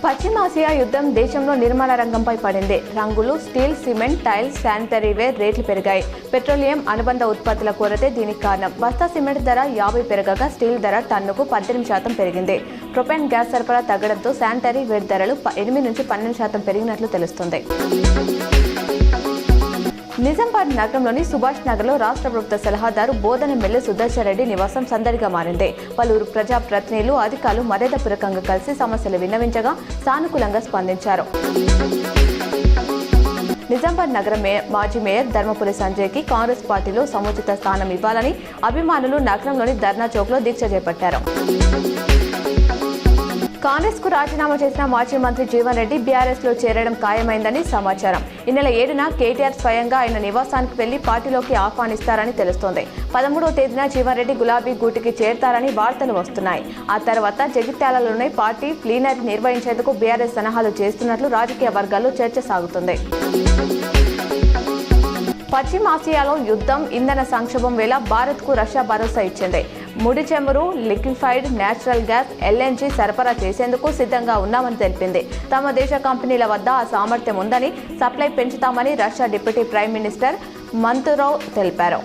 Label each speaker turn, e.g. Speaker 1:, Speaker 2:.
Speaker 1: పశ్చిమాసియా యుద్ధం దేశంలో నిర్మాణ రంగంపై పడింది. రంగులు, steel, cement, tiles, sanitary ware రేట్లు పెరిగాయి. పెట్రోలియం అనుబంధ ఉత్పత్తుల కొరతే దీనికి కారణం. బస్తా సిమెంట్ ధర 50 పెరగగా స్టీల్ ధర టన్నుకు 18% పెరిగింది. ప్రొపేన్ గ్యాస్ సరఫరా తగ్గడంతో శానిటరీ వేర్ ధరలు 8 నుంచి 12% పెరిగినట్లు తెలుస్తుంది. నిజామాబాద్ నగరంలోని సుభాష్ నగర్లో రాష్ట్ర ప్రభుత్వ సలహాదారు బోధనమెల్లి సుదర్శన్ రెడ్డి నివాసం సందడిగా మారింది. పలువురు ప్రజాప్రతినిధులు, అధికారులు మర్యాదపూర్వకంగా కలిసి సమస్యలు విన్నవించగా సానుకూలంగా స్పందించారు. నిజామాబాద్ నగర మాజీ మేయర్ ధర్మపురి సంజయ్కి కాంగ్రెస్ పార్టీలో సముచిత స్థానం ఇవ్వాలని అభిమానులు నగరంలోని ధర్నా చౌక్లో దీక్ష చేపట్టారు. కాంగ్రెస్ కు రాజీనామా చేసిన మాజీ మంత్రి జీవన్ రెడ్డి బీఆర్ఎస్ లో చేరడం ఖాయమైందని సమాచారం. ఈ నెల 7న కేటీఆర్ స్వయంగా ఆయన నివాసానికి వెళ్లి పార్టీలోకి ఆహ్వానిస్తారని తెలుస్తోంది. 13వ తేదీన జీవన్ రెడ్డి గులాబీ గూటికి చేరతారని వార్తలు వస్తున్నాయి. ఆ తర్వాత జగిత్యాలలోనే పార్టీ ప్లీనరీ నిర్వహించేందుకు బీఆర్ఎస్ సన్నాహాలు చేస్తున్నట్లు రాజకీయ వర్గాల్లో చర్చ సాగుతుంది. పశ్చిమాసియాలో యుద్ధం, ఇంధన సంక్షోభం వేళ భారత్కు రష్యా భరోసా ఇచ్చింది. ముడి చమురు, లిక్విఫైడ్ న్యాచురల్ గ్యాస్, ఎల్ఎన్జీ సరఫరా చేసేందుకు సిద్ధంగా ఉన్నామని తెలిపింది. తమ దేశ కంపెనీల వద్ద ఆ సామర్థ్యం ఉందని, సప్లై పెంచుతామని Russia deputy prime minister Manturov తెలిపారు.